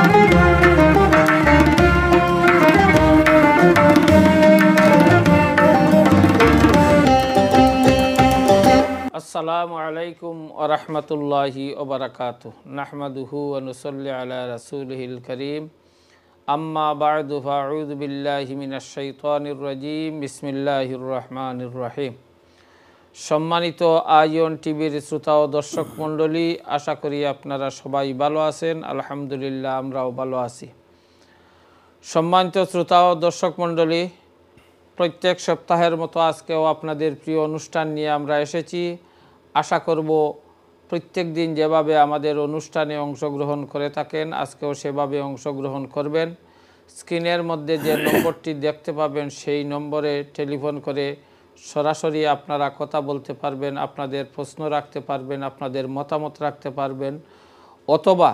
আসসালামু আলাইকুম ওয়া রাহমাতুল্লাহি ওয়া বারাকাতুহু নাহমাদুহু ওয়া নুসাল্লি আলা রাসূলিহিল কারীম আম্মা বা'দু ফাআউযু বিল্লাহি মিনাশ শাইতানির রাজীম বিসমিল্লাহির রহমানির রহিম। সম্মানিত আইয়ন টিভির শ্রোতা ও দর্শক মণ্ডলী, আশা করি আপনারা সবাই ভালো আছেন। আলহামদুলিল্লাহ, আমরাও ভালো আছি। সম্মানিত শ্রোতা ও দর্শক মণ্ডলী, প্রত্যেক সপ্তাহের মতো আজকেও আপনাদের প্রিয় অনুষ্ঠান নিয়ে আমরা এসেছি। আশা করব প্রত্যেক দিন যেভাবে আমাদের অনুষ্ঠানে অংশগ্রহণ করে থাকেন, আজকেও সেভাবে অংশগ্রহণ করবেন। স্ক্রিনের মধ্যে যে নম্বরটি দেখতে পাবেন, সেই নম্বরে টেলিফোন করে সরাসরি আপনারা কথা বলতে পারবেন, আপনাদের প্রশ্ন রাখতে পারবেন, আপনাদের মতামত রাখতে পারবেন। অথবা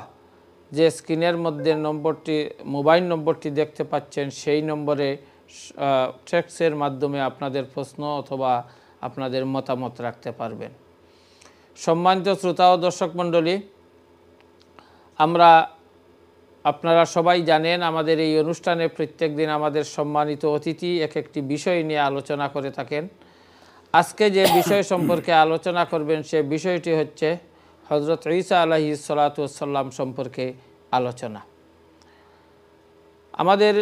যে স্ক্রিনের মধ্যে নম্বরটি, মোবাইল নম্বরটি দেখতে পাচ্ছেন, সেই নম্বরে টেক্সটের মাধ্যমে আপনাদের প্রশ্ন অথবা আপনাদের মতামত রাখতে পারবেন। সম্মানিত শ্রোতা ও দর্শক মণ্ডলী, আপনারা সবাই জানেন আমাদের এই অনুষ্ঠানে প্রত্যেক দিন আমাদের সম্মানিত অতিথি এক একটি বিষয় নিয়ে আলোচনা করে থাকেন। আজকে যে বিষয় সম্পর্কে আলোচনা করবেন, সে বিষয়টি হচ্ছে হযরত ঈসা আলাইহিস সালাতু ওয়াস সালাম সম্পর্কে আলোচনা। আমাদের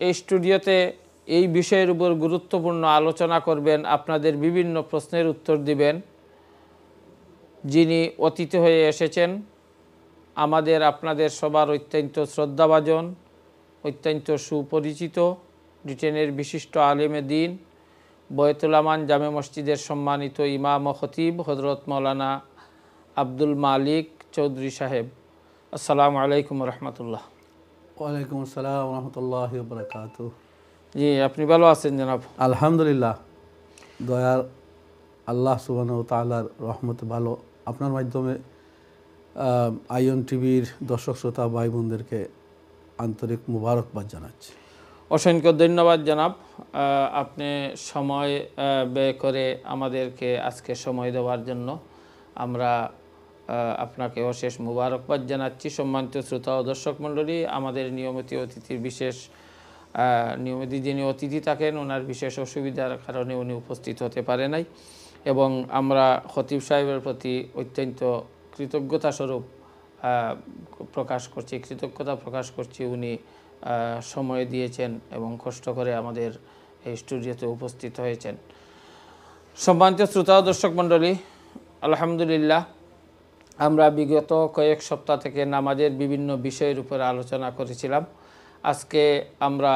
এই স্টুডিওতে এই বিষয়ের উপর গুরুত্বপূর্ণ আলোচনা করবেন, আপনাদের বিভিন্ন প্রশ্নের উত্তর দিবেন যিনি অতিথি হয়ে এসেছেন, আপনাদের সবার অত্যন্ত শ্রদ্ধাভাজন, অত্যন্ত সুপরিচিত, ব্রিটেনের বিশিষ্ট আলেমে দ্বীন, বয়তুল আমান জামে মসজিদের সম্মানিত ইমাম ও খতিব হযরত মাওলানা আব্দুল মালিক চৌধুরী সাহেব। আসসালামু আলাইকুম রহমতুল্লাহ। ওয়ালাইকুম আসসালাম রহমতুল্লাহি ওয়া বারাকাতুহু। জি, আপনি ভালো আছেন জনাব? আলহামদুলিল্লাহ, দয়ার আল্লাহ সুবহানাহু ওয়া তাআলার রহমতে ভালো। আপনার মাধ্যমে আইয়ন টিভির দর্শক শ্রোতা ভাই বোনদেরকে আন্তরিক মুবারকবাদ জানাচ্ছি। অসংখ্য ধন্যবাদ জনাব, আপনি সময় ব্যয় করে আমাদেরকে আজকে সময় দেওয়ার জন্য আমরা আপনাকে অশেষ মুবারকবাদ জানাচ্ছি। সম্মানিত শ্রোতা ও দর্শক মণ্ডলী, আমাদের নিয়মিত যিনি অতিথি থাকেন, ওনার বিশেষ অসুবিধার কারণে উনি উপস্থিত হতে পারে নাই, এবং আমরা খতিব সাহেবের প্রতি অত্যন্ত কৃতজ্ঞতা প্রকাশ করছি। উনি সময় দিয়েছেন এবং কষ্ট করে আমাদের এই স্টুডিওতে উপস্থিত হয়েছেন। সম্মানিত শ্রোতা ও দর্শক মণ্ডলী, আলহামদুলিল্লাহ, আমরা বিগত কয়েক সপ্তাহ থেকে নামাজের বিভিন্ন বিষয়ের উপর আলোচনা করেছিলাম। আজকে আমরা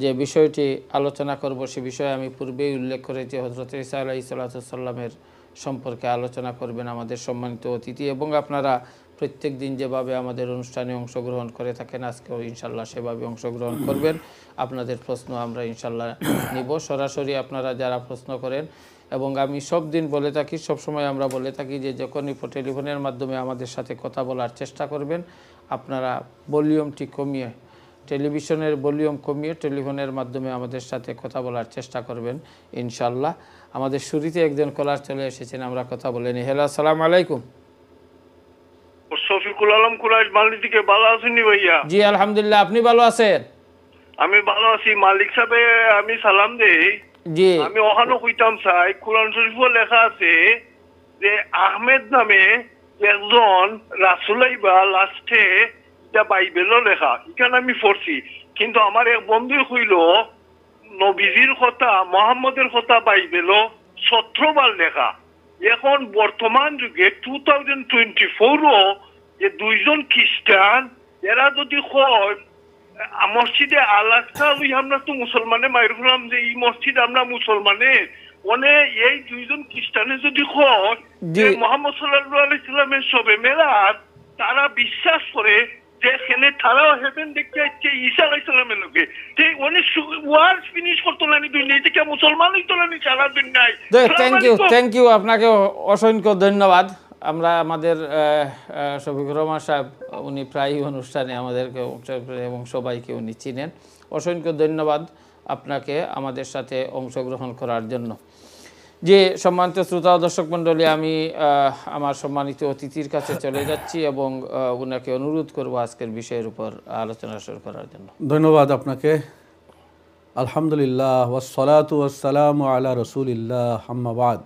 যে বিষয়টি আলোচনা করব, সে বিষয়ে আমি পূর্বেই উল্লেখ করেছি, হযরত ঈসা আলাইহিস সালাতু ওয়াস সালামের সম্পর্কে আলোচনা করবেন আমাদের সম্মানিত অতিথি। এবং আপনারা প্রত্যেক দিন যেভাবে আমাদের অনুষ্ঠানে অংশগ্রহণ করে থাকেন, আজকেও ইনশাল্লাহ সেভাবে অংশগ্রহণ করবেন। আপনাদের প্রশ্ন আমরা ইনশাল্লাহ নিব সরাসরি, আপনারা যারা প্রশ্ন করেন। এবং আমি সব দিন বলে থাকি, সবসময় আমরা বলে থাকি যে যখনই টেলিফোনের মাধ্যমে আমাদের সাথে কথা বলার চেষ্টা করবেন, আপনারা ভলিউমটি কমিয়ে, টেলিভিশনের ভলিউম কমিয়ে টেলিফোনের মাধ্যমে আমাদের সাথে কথা বলার চেষ্টা করবেন ইনশাল্লাহ। আমাদের শুরুতে একজন কলার চলে এসেছেন, আমরা কথা বলে নিই। হ্যালো, আসসালামু আলাইকুম। শফিকুল আলম কুরাইশ মালিক থেকে ভালো আছেন ভাইয়া? জি আলহামদুলিল্লাহ, আপনি ভালো আছেন? আমি ভালো আছি। মালিক সাহেব আমি সালাম দেই। জি, আমি ওখানে কইতাম চাই, কোরআন শরীফে লেখা আছে যে আহমেদ নামে একজন রাসূল আইবা লাস্টে, এটা বাইবেলও লেখা, এখানে আমি পড়ছি। কিন্তু আমার এক বন্ধু কইল নবীজির কথা, মোহাম্মদের কথা বাইবেলও 17 বার লেখা। এখন বর্তমান যুগে 2024ও যে দুইজন খ্রিস্টান, এরা যদি কয় মসজিদে আল-আকসা আমরা তো মুসলমানে মাইর করলাম যে এই মসজিদ আমরা মুসলমানের, মানে এই দুইজন খ্রিস্টানে যদি কয় যে মুহাম্মদ সাল্লাল্লাহু আলাইহি সাল্লামের শবে মেরাজ, তারা বিশ্বাস করে যে এখানে তারাও হেভেন দেখতে যাচ্ছে ঈসা আলাইহিস সালামের লোকে, ঠিক অনেক ওয়ার্ড ফিনিশ করতে নানি দুনিয়া থেকে মুসলমানই তো নানি সারা দুনিয়ায়। থ্যাংক ইউ, আপনাকে অসংখ্য ধন্যবাদ। আমরা আমাদের শফিকুর রহমান সাহেব, উনি প্রায় অনুষ্ঠানে আমাদেরকে এবং সবাইকে উনি চিনেন। অসংখ্য ধন্যবাদ আপনাকে আমাদের সাথে অংশগ্রহণ করার জন্য। যে সম্মানিত শ্রোতা ও দর্শক মণ্ডলী, আমি আমার সম্মানিত অতিথির কাছে চলে যাচ্ছি এবং ওনাকে অনুরোধ করব আজকের বিষয়ের উপর আলোচনা শুরু করার জন্য। ধন্যবাদ আপনাকে। আলহামদুলিল্লাহ ওয়াসসালাতু ওয়াসসালামু আলা রাসূলিল্লাহ, আম্মা বাদ।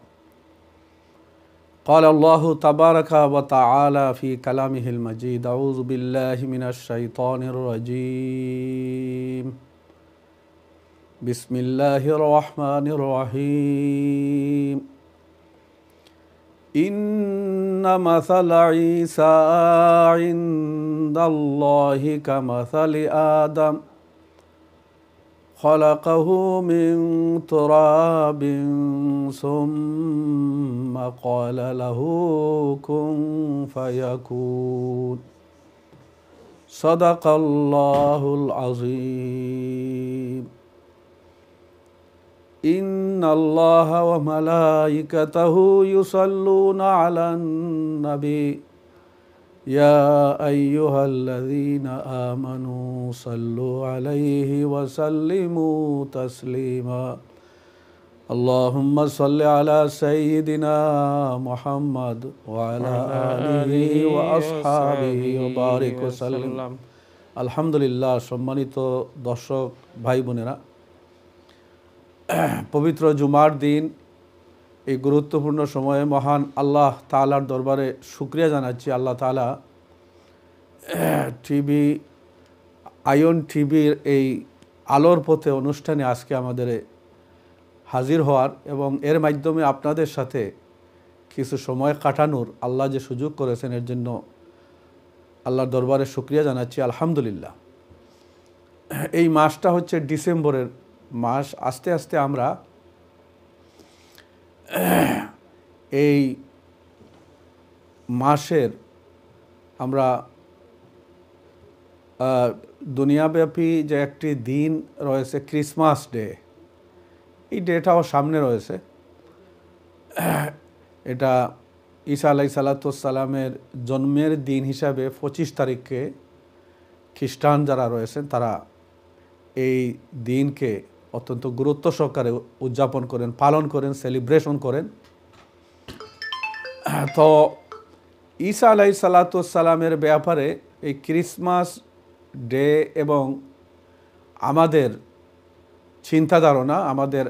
قال الله تبارك وتعالى في كلامه المجيد: أعوذ بالله من الشيطان الرجيم. بسم الله الرحمن الرحيم. إن مثل عيسى عند الله كمثل آدم خلقه من تراب ثم قال له كن فيكون. صدق الله العظيم. إن الله وملائكته يصلون على النبي يا أيها الذين آمنوا صلوا عليه وسلموا تسليما. اللهم صل على سيدنا محمد وعلى آله وأصحابه وبارك وسلم. আলহামদুলিল্লাহ। সম্মানিত দর্শক ভাই বোনেরা, পবিত্র জুমার দিন এই গুরুত্বপূর্ণ সময়ে মহান আল্লাহ তাআলার দরবারে শুকরিয়া জানাচ্ছি। আল্লাহ তাআলা টিভি, আয়ন টিভির এই আলোর পথে অনুষ্ঠানে আজকে আমাদের হাজির হওয়ার এবং এর মাধ্যমে আপনাদের সাথে কিছু সময় কাটানোর আল্লাহ যে সুযোগ করেছেন, এর জন্য আল্লাহর দরবারে শুকরিয়া জানাচ্ছি। আলহামদুলিল্লাহ। এই মাসটা হচ্ছে ডিসেম্বরের মাস। আস্তে আস্তে আমরা এই মাসের আমরা দুনিয়াব্যাপী যে একটি দিন রয়েছে ক্রিসমাস ডে, এই ডেটাও সামনে রয়েছে। এটা ঈসা আলাইহিসসালামের জন্মের দিন হিসাবে 25 তারিখকে খ্রিস্টান যারা রয়েছেন তারা এই দিনকে অত্যন্ত গুরুত্ব সহকারে উদযাপন করেন, পালন করেন, সেলিব্রেশন করেন। তো ঈসা আলাইহিসসালামের ব্যাপারে এই ক্রিসমাস ডে এবং আমাদের চিন্তা ধারণা, আমাদের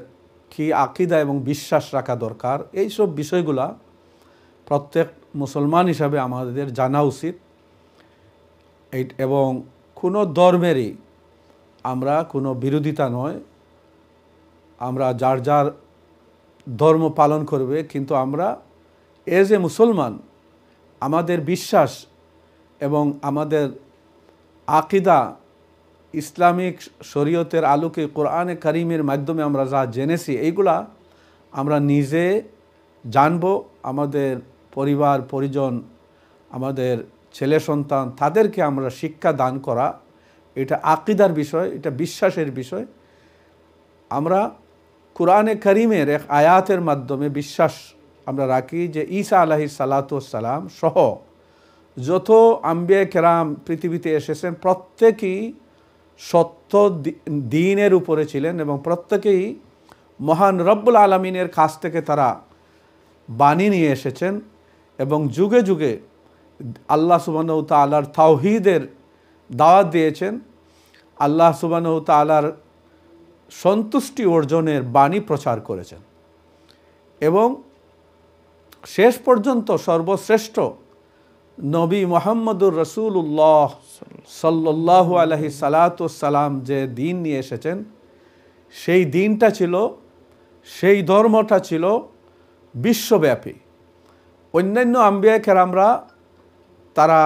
কি আকীদা এবং বিশ্বাস রাখা দরকার, এই সব বিষয়গুলা প্রত্যেক মুসলমান হিসাবে আমাদের জানা উচিত। এবং কোনো ধর্মেরই আমরা কোনো বিরোধিতা নয়, আমরা যার যার ধর্ম পালন করবে, কিন্তু আমরা এজ এ মুসলমান আমাদের বিশ্বাস এবং আমাদের আকীদা ইসলামিক শরীয়তের আলোকে কোরআনে কারিমের মাধ্যমে আমরা যা জেনেছি এইগুলা আমরা নিজে জানব। আমাদের পরিবার পরিজন, আমাদের ছেলে সন্তান, তাদেরকে আমরা শিক্ষা দান করা, এটা আকীদার বিষয়, এটা বিশ্বাসের বিষয়। আমরা কোরআনে কারিমের এক আয়াতের মাধ্যমে বিশ্বাস আমরা রাখি যে ঈসা আলাইহিসসালাম সহ যত আম্বিয়া কেরাম পৃথিবীতে এসেছেন প্রত্যেকেই সত্য দ্বীনের উপরে ছিলেন এবং প্রত্যেকেই মহান রব্বুল আলামিনের কাছ থেকে তারা বাণী নিয়ে এসেছেন এবং যুগে যুগে আল্লাহ সুবহানাহু ওয়া তাআলার তাওহীদের দাওয়াত দিয়েছেন, আল্লাহ সুবহানাহু ওয়া তাআলার সন্তুষ্টি অর্জনের বাণী প্রচার করেছেন এবং শেষ পর্যন্ত সর্বশ্রেষ্ঠ নবী মুহাম্মদুর রাসূলুল্লাহ সাল্লাল্লাহু আলাইহি সালাম যে দিন নিয়ে এসেছেন, সেই দিনটা ছিল, সেই ধর্মটা ছিল বিশ্বব্যাপী। অন্যান্য আম্বিয়া কেরামরা তারা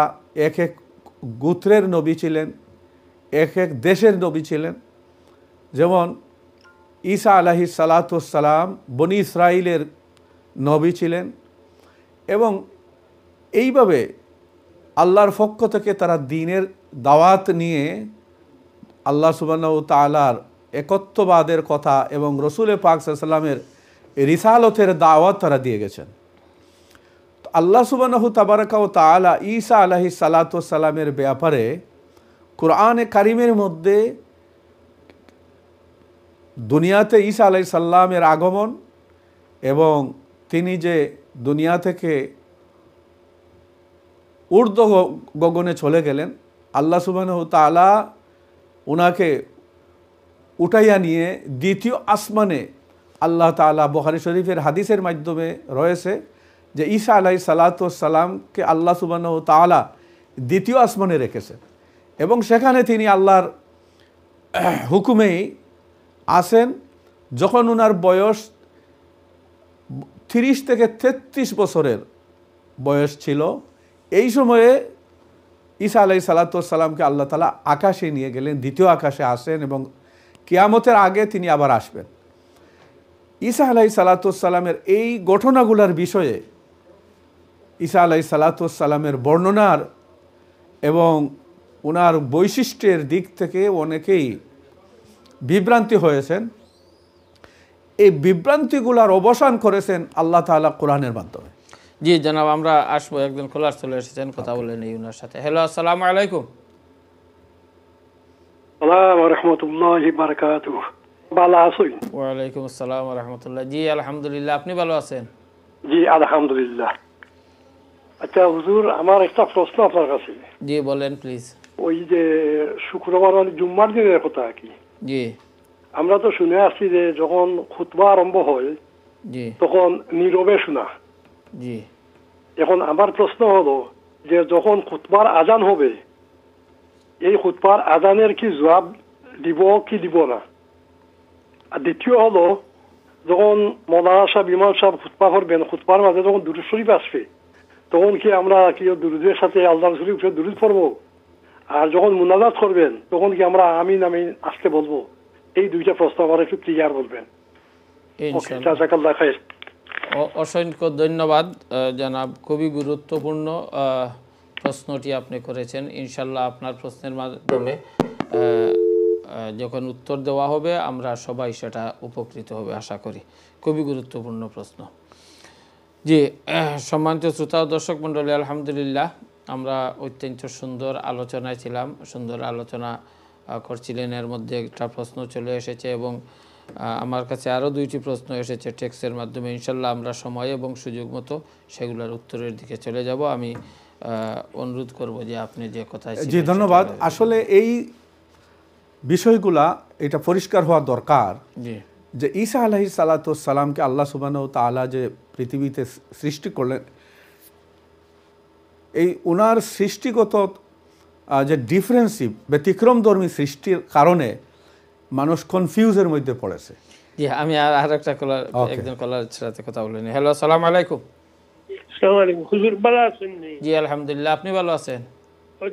এক এক গোত্রের নবী ছিলেন, এক এক দেশের নবী ছিলেন। যেমন ঈসা আলাইহিসসালাম বনি ইসরাইলের নবী ছিলেন এবং এইভাবে আল্লাহর পক্ষ থেকে তারা দ্বীনের দাওয়াত নিয়ে আল্লাহ সুবহানাহু ওয়া তাআলার একত্ববাদের কথা এবং রসুল পাক সাল্লাল্লাহু আলাইহি ওয়াসাল্লামের রিসালতের দাওয়াত তারা দিয়ে গেছেন। আল্লাহ সুবহানাহু তাবারাকা ওয়া তাআলা ঈসা আলাইহিসসালামের ব্যাপারে কোরআনে কারিমের মধ্যে দুনিয়াতে ঈসা আলাইহিসসালামের আগমন এবং তিনি যে দুনিয়া থেকে ঊর্ধ্ব গগনে চলে গেলেন, আল্লাহ সুবহানাহু ওয়া তাআলা ওনাকে উঠাইয়া নিয়ে দ্বিতীয় আসমানে, আল্লাহ তাআলা বুখারী শরীফের হাদিসের মাধ্যমে রয়েছে যে ঈসা আলাইহিস সালাতু ওয়াস সালামকে আল্লাহ সুবহানাহু ওয়া তাআলা দ্বিতীয় আসমানে রেখেছেন এবং সেখানে তিনি আল্লাহর হুকুমেই আছেন। যখন ওনার বয়স 30 থেকে 33 বছরের বয়স ছিল, এই সময়ে ঈসা আলাইহিস সালাতু ওয়াস সালামকে আল্লাহ তাআলা আকাশে নিয়ে গেলেন, দ্বিতীয় আকাশে আসেন এবং কিয়ামতের আগে তিনি আবার আসবেন। ঈসা আলাইহিস সালাতু ওয়াস সালামের এই ঘটনাগুলোর বিষয়ে, ঈসা আলাইহিস সালাতু ওয়াস সালামের বর্ণনার এবং ওনার বৈশিষ্ট্যের দিক থেকে অনেকেই বিভ্রান্তি হয়েছেন। এই বিভ্রান্তিগুলোর অবসান করেছেন আল্লাহ তাআলা কোরআনের মাধ্যমে। জি জনাব, আমরা আসবো, একজন কলার চলে এসেছেন, কথা বলে নেই ওনার সাথে। হ্যালো, আসসালামু আলাইকুম। আসসালামু রাহমাতুল্লাহি বারাকাতুহু। ভালো আছেন? ওয়া আলাইকুম আসসালাম ওয়া রাহমাতুল্লাহ। জি আলহামদুলিল্লাহ, আপনি ভালো আছেন? জি আলহামদুলিল্লাহ। আচ্ছা হুজুর, আমার একটা প্রশ্ন আপনার কাছে। জি বলেন প্লিজ। ওই যে শুক্রবার মানে জুম্মার দিনের কথা কি, জি আমরা তো শুনে আসছি যে যখন খুতবা আরম্ভ হয় জি তখন নীরবে শোনা। জি এখন আমার প্রশ্ন হলো যে যখন খুতবার আজান হবে, এই খুতবার আজানের কি জবাব দিব কি দিব না? আর দ্বিতীয় হলো, যখন মৌলানা সাহেব ইমাম সাহেব খুতবা করবেন, খুতবার মাঝে যখন দুরূদ শরীফ আসবে, তখন কি আমরা কি দুরূদের সাথে আল্লাহ রাসূলের উপরে দুরূদ পড়বো? আর যখন মুনাজাত করবেন তখন কি আমরা আমিন আমিন আসতে বলবো? এই দুইটা প্রশ্ন আমার একটু ক্লিয়ার বলবেন। ইনশাআল্লাহ। জাযাকাল্লাহ খাইর। অসংখ্য ধন্যবাদ জনাব, খুবই গুরুত্বপূর্ণ প্রশ্নটি আপনি করেছেন। ইনশাল্লাহ আপনার প্রশ্নের মাধ্যমে যখন উত্তর দেওয়া হবে আমরা সবাই সেটা উপকৃত হবে আশা করি। খুবই গুরুত্বপূর্ণ প্রশ্ন। জি সম্মানিত শ্রোতা ও দর্শক মণ্ডলী, আলহামদুলিল্লাহ আমরা অত্যন্ত সুন্দর আলোচনায় ছিলাম, সুন্দর আলোচনা করছিলেন। এর মধ্যে একটা প্রশ্ন চলে এসেছে এবং আমার কাছে আরও 2টি প্রশ্ন এসেছে টেক্সটের মাধ্যমে। ইনশাল্লাহ আমরা সময় এবং সুযোগ মতো সেগুলোর উত্তরের দিকে চলে যাব। আমি অনুরোধ করব যে আপনি যে কথা। জি ধন্যবাদ। আসলে এই বিষয়গুলা এটা পরিষ্কার হওয়া দরকার যে ঈসা আলাইহিস সালাতু ওয়াস সালামকে আল্লাহ সুবহানাহু ওয়া তাআলা যে পৃথিবীতে সৃষ্টি করলেন, এই ওনার সৃষ্টিগত যে ডিফারেন্সিভ ব্যতিক্রমধর্মী সৃষ্টির কারণে মানুষ কনফিউজের মধ্যে পড়েছে। জি আমি আর একটা কলার, একজন কলার সাথে কথা বলেন। হ্যালো, আসসালামু আলাইকুম। আসসালামু আলাইকুম হুজুর, ভালো আছেন? জি আলহামদুলিল্লাহ, আপনি ভালো আছেন?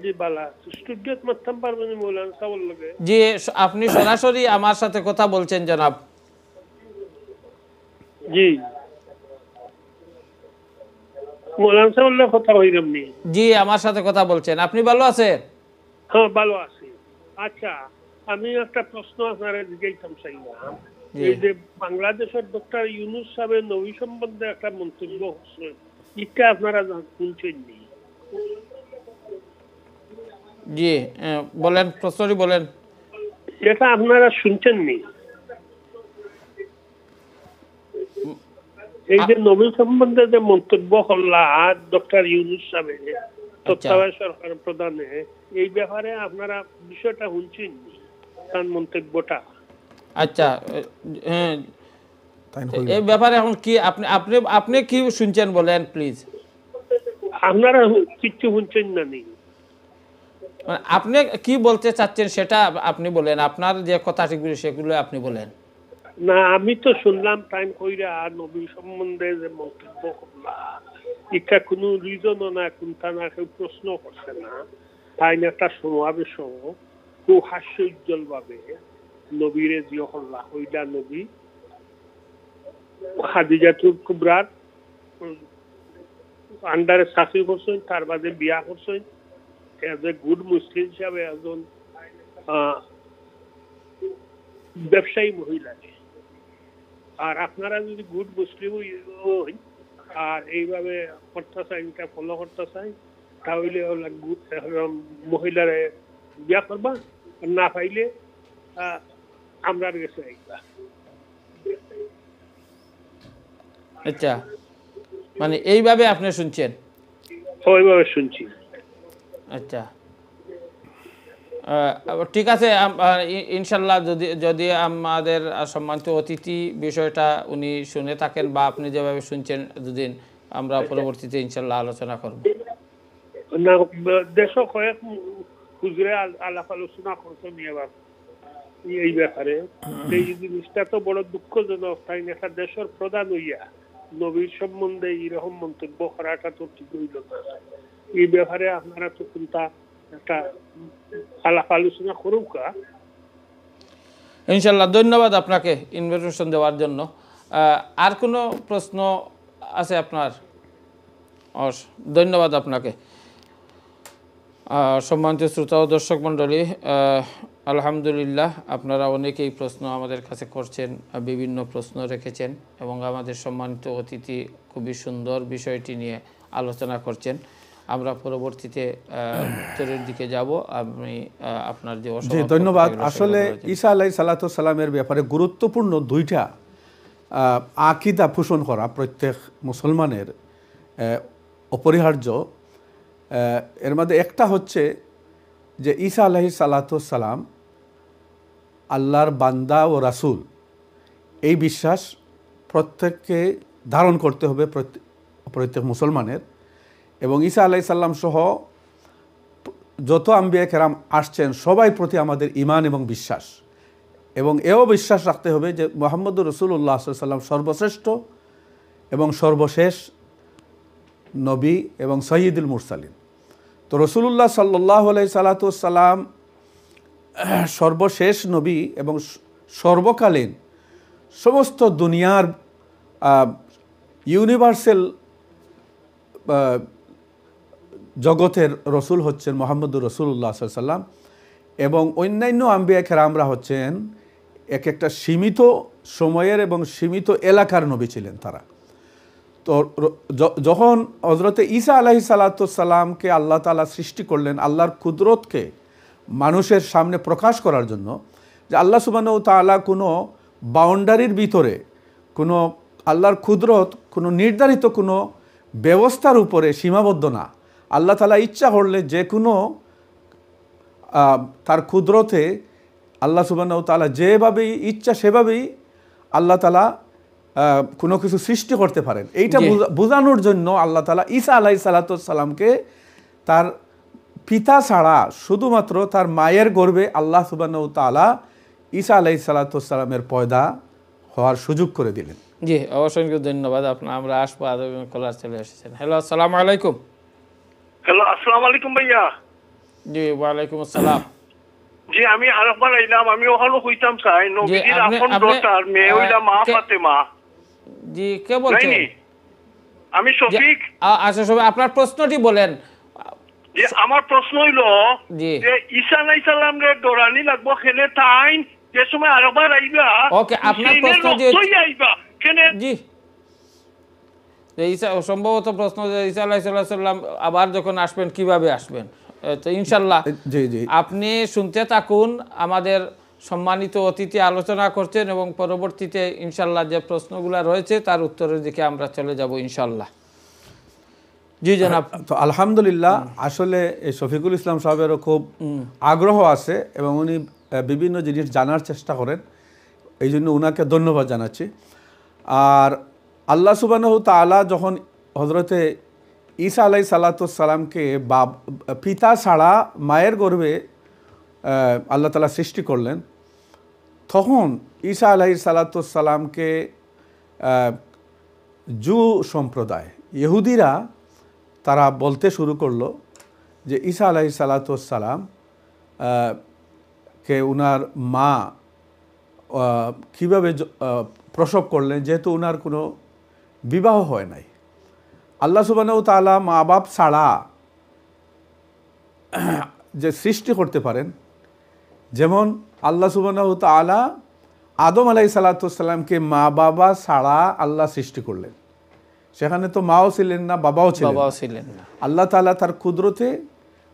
জি ভালো আছি। স্টুডিওত মারতাম পারবেন মৌলানা সাহেবের লগে? জি আপনি সরাসরি আমার সাথে কথা বলছেন জনাব। জি মৌলানা সাহেবের লগে কথা হইলাম নি? জি আমার সাথে কথা বলছেন। আপনি ভালো আছেন? হ্যাঁ ভালো আছি। আচ্ছা আমি একটা প্রশ্ন আপনার জিজ্ঞাসা চাইলাম। এই যে বাংলাদেশের ডক্টর ইউনূস সাহেবের নবী সম্বন্ধে একটা মন্তব্য হচ্ছে, এটা আপনারা শুনছেন নি? জি বলেন, প্রশ্নটি বলেন। এটা আপনারা শুনছেন নি? এই যে নবী সম্বন্ধে যে মন্তব্য করলা ডক্টর ইউনূস সাহেবের তত্ত্বাবধায়ক সরকার প্রধানে, এই ব্যাপারে আপনারা বিষয়টা শুনছেন নি তার মন্তব্যটা? আচ্ছা এই ব্যাপারে এখন কি আপনি আপনি আপনি কি শুনছেন বলেন প্লিজ। আপনারা কিছু শুনছেন না নি? আপনি কি বলতে চাচ্ছেন সেটা আপনি বলেন, আপনার যে কথাগুলো সেগুলো আপনি বলেন। না আমি তো শুনলাম টাইম কইরা নবী সম্বন্ধে যে মন্তব্য করলা, এটা কোনো রিজনও না, কোনটা না, কেউ প্রশ্ন করছে না। তাই একটা সমাবেশ খুব হাস্যোজ্জ্বল ভাবে নবীরে জিও করলা, হইলা নবী খাদিজাতুল কুবরার আন্ডারে চাকরি করছেন, তার বাদে বিয়া করছেন। এজ এ গুড মুসলিম হিসাবে একজন ব্যবসায়ী মহিলাকে। আর আপনারা যদি গুড মুসলিম হই আর এইভাবে করতে চাই, এটা ফলো করতে চাই, তাহলে মহিলারে বিয়া করবা, না পাইলে আমরা গেছে আইবা। আচ্ছা, মানে এইভাবে আপনি শুনছেন? ওইভাবে শুনছি। আচ্ছা, ঠিক আছে, ইনশাল্লাহ যদি আমাদের সম্মানিত অতিথি বিষয়টা উনি শুনে থাকেন বা আপনি যেভাবে শুনছেন দুদিন, আমরা পরবর্তীতে ইনশাল্লাহ আলোচনা করব। না, দেশ কয়েক হুজুরে আলাপ আলোচনা করছেন এবার এই ব্যাপারে। এই জিনিসটা তো বড় দুঃখজনক, তাই না? একটা দেশের প্রধান হইয়া নবীর সম্বন্ধে এরকম মন্তব্য করাটা তো ঠিক হইল না। এই ব্যাপারে আপনারা তো চিন্তা একটা আলাপ আলোচনা করুক। ইনশাল্লাহ, ধন্যবাদ আপনাকে ইনভিটেশন দেওয়ার জন্য। আর কোনো প্রশ্ন আছে আপনার? ধন্যবাদ আপনাকে। সম্মানিত শ্রোতা ও দর্শক মণ্ডলী, আলহামদুলিল্লাহ, আপনারা অনেকেই প্রশ্ন আমাদের কাছে করছেন, বিভিন্ন প্রশ্ন রেখেছেন এবং আমাদের সম্মানিত অতিথি খুবই সুন্দর বিষয়টি নিয়ে আলোচনা করছেন। আমরা পরবর্তীতে উত্তরের দিকে যাব। আমি আপনার যে ধন্যবাদ। আসলে ঈসা আলাইহিস সালাতু সালামের ব্যাপারে গুরুত্বপূর্ণ দুইটা আকীদা পোষণ করা প্রত্যেক মুসলমানের অপরিহার্য। এর মধ্যে একটা হচ্ছে যে ঈসা আলাইহিস সালাতু সালাম আল্লাহর বান্দা ও রাসূল, এই বিশ্বাস প্রত্যেককে ধারণ করতে হবে প্রত্যেক মুসলমানের। এবং ঈসা আলাইহিস সালাম সহ যত আম্বিয়া কেরাম আসছেন সবাই প্রতি আমাদের ঈমান এবং বিশ্বাস, এবং এও বিশ্বাস রাখতে হবে যে মুহাম্মদুর রাসূলুল্লাহ সাল্লাল্লাহু আলাইহি ওয়াসাল্লাম সর্বশ্রেষ্ঠ এবং সর্বশেষ নবী এবং সাইয়্যিদুল মুরসালিন। তো রাসূলুল্লাহ সাল্লাল্লাহু আলাইহি সাল্লাম সর্বশেষ নবী এবং সর্বকালীন সমস্ত দুনিয়ার ইউনিভার্সাল জগতের রসুল হচ্ছেন মুহাম্মদুর রাসূলুল্লাহ সাল্লাল্লাহু আলাইহি ওয়াসাল্লাম, এবং অন্যান্য আম্বিয়া কেরামরা হচ্ছেন এক একটা সীমিত সময়ের এবং সীমিত এলাকার নবী ছিলেন তারা। তো যখন হযরতে ঈসা আলাইহিস সালাতু সালামকে আল্লাহ তাআলা সৃষ্টি করলেন আল্লাহর কুদরতকে মানুষের সামনে প্রকাশ করার জন্য, যে আল্লাহ সুবহানাহু ওয়া তাআলা কোনো বাউন্ডারির ভিতরে, কোনো আল্লাহর কুদরত কোনো নির্ধারিত কোনো ব্যবস্থার উপরে সীমাবদ্ধ না। আল্লাহ তাআলা ইচ্ছা করলে যে কোনো তার কুদরতে আল্লাহ সুবহানাহু ওয়া তাআলা যেভাবেই ইচ্ছা সেভাবেই আল্লাহ তাআলা কোনো কিছু সৃষ্টি করতে পারেন। এইটা বোঝানোর জন্য আল্লাহ তাআলা ঈসা আলাইহিস সালাতু সালামকে তার পিতা ছাড়া শুধুমাত্র তার মায়ের গর্ভে আল্লাহ সুবহানাহু ওয়া তাআলা ঈসা আলাইহিস সালাতু সালামের পয়দা হওয়ার সুযোগ করে দিলেন। জি, অসংখ্য ধন্যবাদ। আমরা আসবো, কলার চলে এসেছেন। হ্যালো, আসসালামু আলাইকুম। হ্যালো, আসসালামু আলাইকুম ভাইয়া। জি, ওয়ালাইকুম আসসালাম। জি, আমি আরেকবার আইলাম। আমি ওখানে কইতাম চাই নবীর আপন ডটার মেয়ে হইলা মা ফাতেমা। জি, কে বলছেন? আমি শফিক। আচ্ছা, সবাই আপনার প্রশ্নটি বলেন। যে আমার প্রশ্ন হইল যে ঈসা আলাইহিস সালাম রে দরানি লাগবো কেনে তাইন যে সময় আরেকবার আইবা। ওকে, আপনার প্রশ্ন যে আইবা কেনে? জি, ঈসা সম্ভবত প্রশ্ন যে ঈসা আলাইহিস সালাম আবার যখন আসবেন কিভাবে আসবেন। তো ইনশাআল্লাহ আপনি শুনতে থাকুন, আমাদের সম্মানিত অতিথি আলোচনা করছেন এবং পরবর্তীতে ইনশাআল্লাহ যে প্রশ্নগুলো রয়েছে তার উত্তরের দিকে আমরা চলে যাব ইনশাআল্লাহ। জি জনাব। তো আলহামদুলিল্লাহ, আসলে এই শফিকুল ইসলাম সাহেবেরও খুব আগ্রহ আছে এবং উনি বিভিন্ন জিনিস জানার চেষ্টা করেন, এই জন্য ওনাকে ধন্যবাদ জানাচ্ছি। আর আল্লাহ সুবহানাহু ওয়া তাআলা যখন হযরতে ঈসা আলাইহিস সালাতু সালামকে পিতা ছাড়া মায়ের গর্ভে আল্লাহ তাআলা সৃষ্টি করলেন, তখন ঈসা আলাইহিস সালাতু সালামকে জু সম্প্রদায় ইহুদিরা তারা বলতে শুরু করলো যে ঈসা আলাইহিস সালাতু সালাম কে উনার মা কীভাবে প্রসব করলেন, যেহেতু উনার কোনো বিবাহ হয় নাই। আল্লাহ সুবহানাহু ওয়া তাআলা মা বাপ ছাড়া যে সৃষ্টি করতে পারেন, যেমন আল্লাহ সুবহানাহু ওয়া তাআলা আদম আলাইহিস সালাতু সালামকে মা বাবা ছাড়া আল্লাহ সৃষ্টি করলেন, সেখানে তো মাও ছিলেন না বাবাও ছিলেন না। আল্লাহ তাআলা তার কুদরতে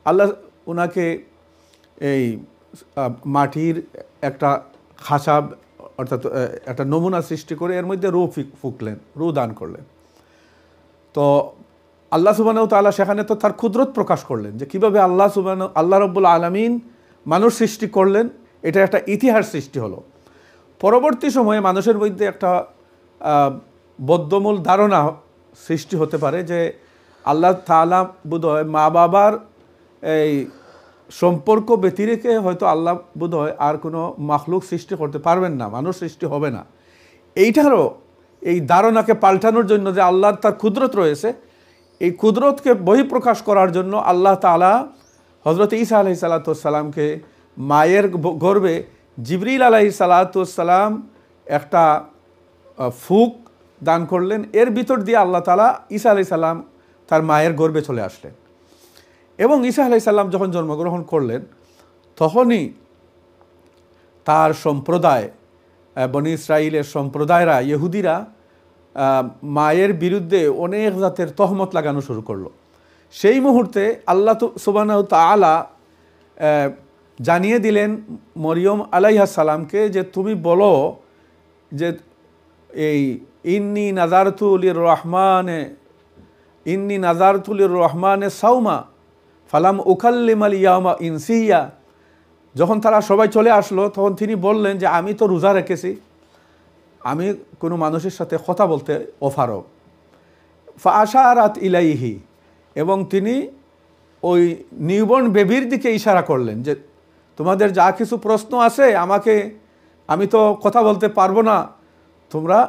আল্লাহ ওনাকে এই মাটির একটা খাঁচা অর্থাৎ একটা নমুনা সৃষ্টি করে এর মধ্যে রূহ ফুঁকলেন, রূহ দান করলেন। তো আল্লাহ সুবহানাহু ওয়া তাআলা সেখানে তো তার কুদরত প্রকাশ করলেন যে কীভাবে আল্লাহ রাব্বুল আলামিন মানুষ সৃষ্টি করলেন। এটা একটা ইতিহাস সৃষ্টি হলো। পরবর্তী সময়ে মানুষের মধ্যে একটা বদ্ধমূল ধারণা সৃষ্টি হতে পারে যে আল্লাহ তাআলা বোধহয় মা বাবার এই সম্পর্ক ব্যতিরেকে হয়তো আল্লাহ বোধহয় আর কোনো মাখলুক সৃষ্টি করতে পারবেন না, মানুষ সৃষ্টি হবে না। এইটারও এই ধারণাকে পাল্টানোর জন্য যে আল্লাহর তার কুদরত রয়েছে, এই কুদরতকে বহিঃপ্রকাশ করার জন্য আল্লাহ তাআলা হযরত ঈসা আলাইহিস সালাতুসসালামকে মায়ের গর্ভে জিবরিল আলাইহিস সালাতুসসালাম একটা ফুক দান করলেন। এর ভিতর দিয়ে আল্লাহ তাআলা ঈসা আলাইহিস সালাম তার মায়ের গর্ভে চলে আসলেন। এবং ঈসা আলাইহিস সালাম যখন জন্মগ্রহণ করলেন তখনই তার সম্প্রদায়, বনি ইসরাইলের সম্প্রদায়রা, ইহুদিরা মায়ের বিরুদ্ধে অনেক জাতের তহমত লাগানো শুরু করলো। সেই মুহূর্তে আল্লাহ সুবহানাহু ওয়া তাআলা জানিয়ে দিলেন মরিয়ম আলাইহিস সালামকে যে তুমি বলো যে এই ইন্নী নাযারতু লির রহমানে সাওমা ফালাম উকাল্লিমাল ইয়াওমা ইনসিয়া। যখন তারা সবাই চলে আসলো তখন তিনি বললেন যে আমি তো রোজা রেখেছি, আমি কোনো মানুষের সাথে কথা বলতে অপারগ। ফাআশারাত ইলাইহি, এবং তিনি ওই নিউবর্ন বেবির দিকে ইশারা করলেন যে তোমাদের যা কিছু প্রশ্ন আছে আমাকে, আমি তো কথা বলতে পারবো না, তোমরা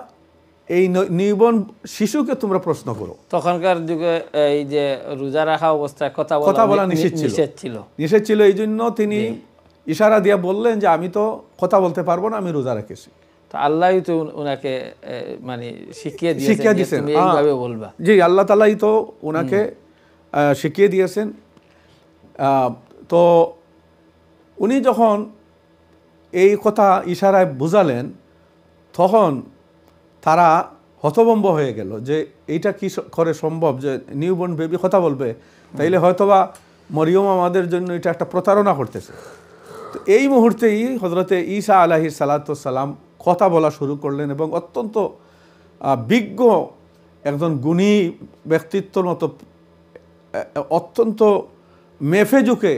এই নিউবর্ন শিশুকে তোমরা প্রশ্ন করো। তখনকার যুগে এই যে রোজা রাখা অবস্থায় কথা বলা নিষেধ ছিল। এই জন্য তিনি ইশারা দিয়ে বললেন যে আমি তো কথা বলতে পারবো না, আমি রোজা রেখেছি। তো আল্লাহই তো ওনাকে মানে শিখিয়ে দিয়েছেন তুমি এইভাবে বলবা। জি, আল্লাহ তাআলাই তো ওনাকে শিখিয়ে দিয়েছেন। তো উনি যখন এই কথা ইশারায় বুঝালেন তখন তারা হতভম্ব হয়ে গেল যে এইটা কি করে সম্ভব যে নিউবর্ন বেবি কথা বলবে, তাইলে হয়তোবা মরিয়ম আমাদের জন্য এটা একটা প্রতারণা করতেছে। তো এই মুহূর্তেই হযরতে ঈসা আলাইহিস সালাম কথা বলা শুরু করলেন এবং অত্যন্ত বিজ্ঞ একজন গুণী ব্যক্তিত্বর মতো অত্যন্ত মেফেজুকে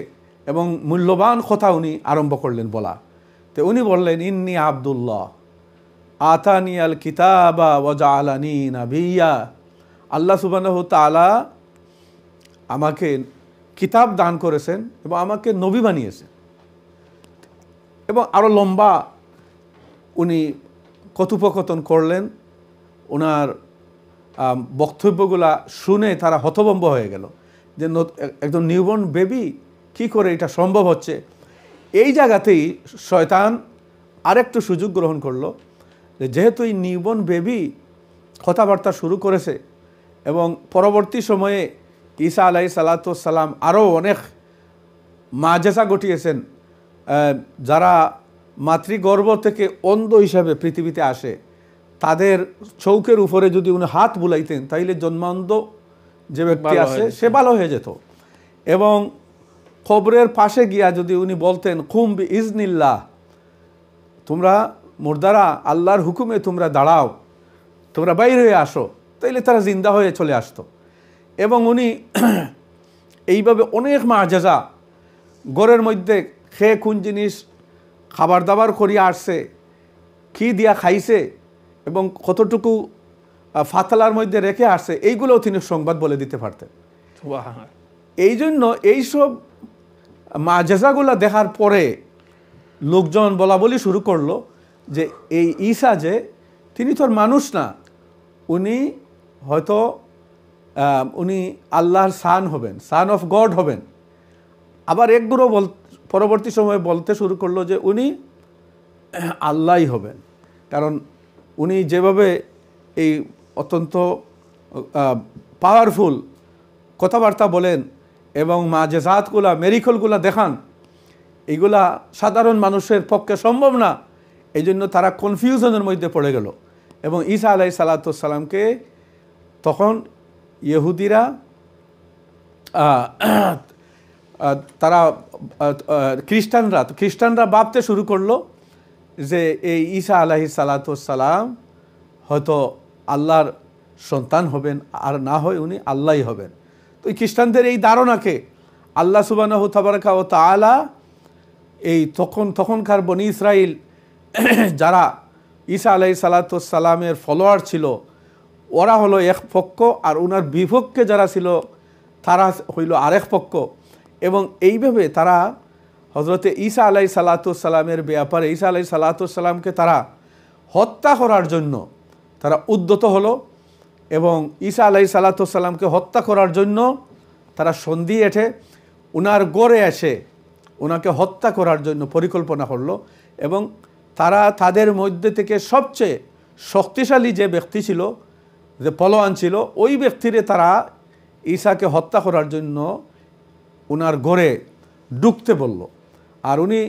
এবং মূল্যবান কথা উনি আরম্ভ করলেন বলা। তো উনি বললেন ইন্নী আব্দুল্লাহ আতানি আল কিতাবা ওয়া জাআলানি নাবিয়্যা। আল্লাহ সুবহানাহু ওয়া তাআলা আমাকে কিতাব দান করেছেন এবং আমাকে নবী বানিয়েছেন। এবং আরও লম্বা উনি কথোপকথন করলেন। ওনার বক্তব্যগুলা শুনে তারা হতভম্ব হয়ে গেল যে একজন নিউবর্ন বেবি কি করে এটা সম্ভব হচ্ছে। এই জায়গাতেই শয়তান আরেকটু সুযোগ গ্রহণ করলো যে যেহেতু এই নিউবর্ন বেবি কথাবার্তা শুরু করেছে এবং পরবর্তী সময়ে ঈসা আলাইহিস সালাম আরও অনেক মাযেজা ঘটিয়েছেন। যারা মাতৃগর্ভ থেকে অন্ধ হিসাবে পৃথিবীতে আসে তাদের চৌকের উপরে যদি উনি হাত বুলাইতেন তাইলে জন্মান্ধ যে ব্যক্তি আছে সে ভালো হয়ে যেত। এবং কবরের পাশে গিয়া যদি উনি বলতেন কুম বি ইজনিল্লাহ, তোমরা মুর্দারা আল্লাহর হুকুমে তোমরা দাঁড়াও, তোমরা বাইর হয়ে আসো, তাইলে তারা জিন্দা হয়ে চলে আসতো। এবং উনি এইভাবে অনেক মাযেজা, ঘরের মধ্যে খেয়ে কোন জিনিস খাবার দাবার করিয়া আসছে, কি দিয়া খাইছে এবং কতটুকু ফাতলার মধ্যে রেখে আসছে, এইগুলোও তিনি সংবাদ বলে দিতে পারতেন। এই জন্য এইসব মাযেজাগুলো দেখার পরে লোকজন বলা বলি শুরু করলো যে এই ঈসা যে তিনি তো মানুষ না, উনি হয়তো উনি আল্লাহর সান হবেন, সান অফ গড হবেন। আবার এক গুরু পরবর্তী সময়ে বলতে শুরু করলো যে উনি আল্লাহই হবেন, কারণ উনি যেভাবে এই অত্যন্ত পাওয়ারফুল কথাবার্তা বলেন এবং মাযেজাতগুলা মেরিকলগুলা দেখান, এগুলা সাধারণ মানুষের পক্ষে সম্ভব না। এই জন্য তারা কনফিউশনের মধ্যে পড়ে গেল এবং ঈসা আলাইহিস সালামকে তখন ইহুদিরা তারা খ্রিস্টানরা ভাবতে শুরু করলো যে এই ঈসা আলাইহিস সালাম হয়তো আল্লাহর সন্তান হবেন, আর না হয় উনি আল্লাহই হবেন। তো এই খ্রিস্টানদের এই ধারণাকে আল্লাহ সুবহানাহু তাবারাকা ওয়া তাআলা এই তখনকার বনি ইসরাইল যারা ঈসা আলাইহিস সালামের ফলোয়ার ছিল, ওরা হলো এক পক্ষ, আর ওনার বিপক্ষে যারা ছিল তারা হইল আরেক পক্ষ। এবং এইভাবে তারা হজরতে ঈসা আলাইহিস সালামের ব্যাপারে ঈসা আলাইহিস সালামকে তারা হত্যা করার জন্য তারা উদ্যত হলো, এবং ঈসা আলাইহিস সালামকে হত্যা করার জন্য তারা সন্ধি এঁটে উনার গড়ে এসে ওনাকে হত্যা করার জন্য পরিকল্পনা করলো। এবং তারা তাদের মধ্যে থেকে সবচেয়ে শক্তিশালী যে ব্যক্তি ছিল, যে পলোয়ান ছিল, ওই ব্যক্তিরে তারা ঈসাকে হত্যা করার জন্য উনার গড়ে ঢুকতে বলল। আর উনি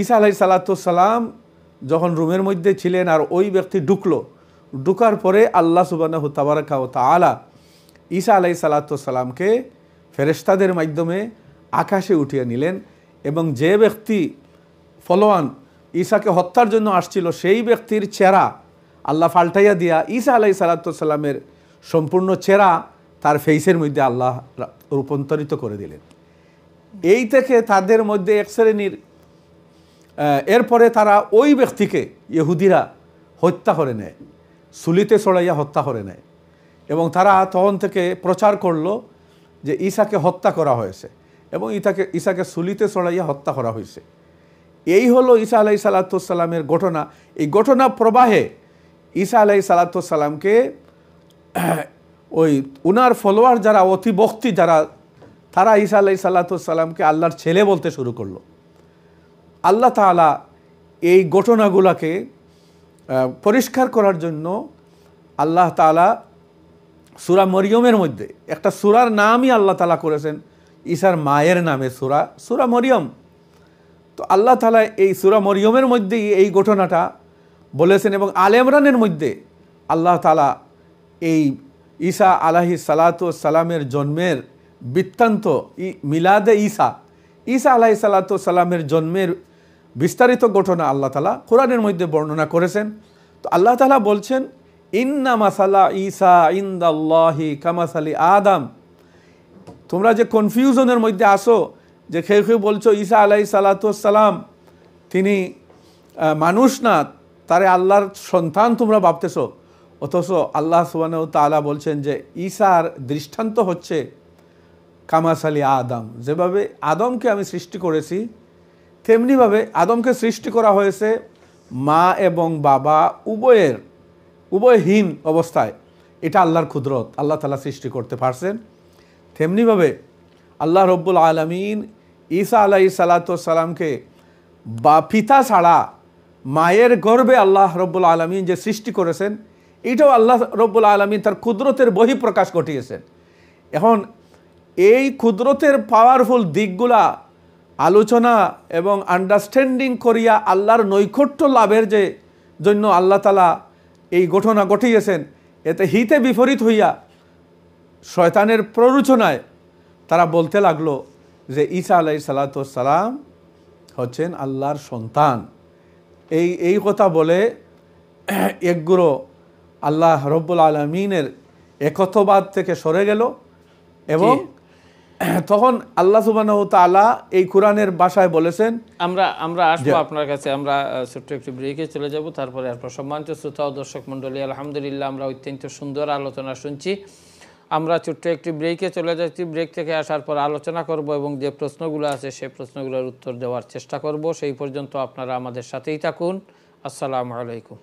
ঈসা আলাইহিস সালাম যখন রুমের মধ্যে ছিলেন আর ওই ব্যক্তি ঢুকার পরে আল্লাহ সুবহানাহু তাবারাকা ওয়া তাআলা ঈসা আলাইহিস সালামকে ফেরেশতাদের মাধ্যমে আকাশে উঠিয়ে নিলেন, এবং যে ব্যক্তি ফলোয়ান ঈসাকে হত্যার জন্য আসছিল সেই ব্যক্তির চেহারা আল্লাহ পাল্টাইয়া দিয়া ঈসা আলাইহিস সালামের সম্পূর্ণ চেহারা তার ফেসের মধ্যে আল্লাহ রূপান্তরিত করে দিলেন। এই থেকে তাদের মধ্যে এক শ্রেণীর এরপরে তারা ওই ব্যক্তিকে ইহুদিরা হত্যা করে নেয়, সুলিতে চড়াইয়া হত্যা করে নেয়, এবং তারা তখন থেকে প্রচার করলো যে ঈসাকে হত্যা করা হয়েছে এবং ঈসাকে সুলিতে চড়াইয়া হত্যা করা হয়েছে। এই হলো ঈসা আলাইহিস সালামের ঘটনা। এই ঘটনা প্রবাহে ঈসা আলাইহিস সালামকে ওই উনার ফলোয়ার যারা অতিভক্তি যারা, তারা ঈসা আলাইহিস সালামকে আল্লাহর ছেলে বলতে শুরু করলো। আল্লাহ তাআলা এই ঘটনাগুলোকে পরিষ্কার করার জন্য আল্লাহ তাআলা সূরা মরিয়মের মধ্যে একটা সূরার নামই আল্লাহ তাআলা করেছেন ঈসার মায়ের নামে সূরা মরিয়ম। তো আল্লাহ তাআলা এই সূরা মরিয়মের মধ্যেই এই ঘটনাটা বলেছেন, এবং আলে ইমরানের মধ্যে আল্লাহ তাআলা এই ঈসা আলাইহিস সালামের জন্মের বৃত্তান্ত, মিলাদে ঈসা আলাইহিস সালামের জন্মের বিস্তারিত ঘটনা আল্লাহ তাআলা কোরআনের মধ্যে বর্ণনা করেছেন। তো আল্লাহ তাআলা বলছেন, ইন্না মাসালা ঈসা ইনদাল্লাহি কামাসালি আদম। তোমরা যে কনফিউশনের মধ্যে আসো, যে কেউ বলছো ঈসা আলাইহিস সালাম তিনি মানুষ না, তারে আল্লাহর সন্তান তোমরা ভাবতেছো, অথচ আল্লাহ সুবহানাহু তাআলা বলছেন যে ঈসার দৃষ্টান্ত হচ্ছে কামাসালি আদম। যেভাবে আদমকে আমি সৃষ্টি করেছি তেমনিভাবে আদমকে সৃষ্টি করা হয়েছে মা এবং বাবা উভয়হীন অবস্থায়। এটা আল্লাহর কুদরত, আল্লাহ তাআলা সৃষ্টি করতে পারছেন। তেমনিভাবে আল্লাহ রব্বুল আলামিন ঈসা আলাইহিস সালামকে বা পিতা ছাড়া মায়ের গর্ভে আল্লাহ রব্বুল আলামিন যে সৃষ্টি করেছেন, এটাও আল্লাহ রব্বুল আলামিন তার কুদরতের বহিঃপ্রকাশ ঘটিয়েছেন। এখন এই কুদরতের পাওয়ারফুল দিকগুলা আলোচনা এবং আন্ডারস্ট্যান্ডিং করিয়া আল্লাহর নৈকট্য লাভের যে জন্য আল্লাহ তাআলা এই ঘটনা ঘটিয়েছেন, এতে হিতে বিপরীত হইয়া শয়তানের প্ররোচনায় তারা বলতে লাগলো যে ঈসা আলাইহিস সালাম হচ্ছেন আল্লাহর সন্তান। এই কথা বলে একগুলো আল্লাহ রব্বুল আলামিনের একত্ববাদ থেকে সরে গেল, এবং তখন আল্লাহ সুবহানাহু তাআলা এই কোরআনের ভাষায় বলেছেন। আমরা আসবো আপনার কাছে, আমরা ছোট্ট একটু ব্রেকে চলে যাব, তারপরে আপনার সম্মানিত শ্রোতা ও দর্শক মণ্ডলী, আলহামদুলিল্লাহ আমরা অত্যন্ত সুন্দর আলোচনা শুনছি। আমরা ছোট্ট একটি ব্রেকে চলে যাচ্ছি, ব্রেক থেকে আসার পর আলোচনা করব এবং যে প্রশ্নগুলো আছে সেই প্রশ্নগুলোর উত্তর দেওয়ার চেষ্টা করব। সেই পর্যন্ত আপনারা আমাদের সাথেই থাকুন। আসসালামু আলাইকুম।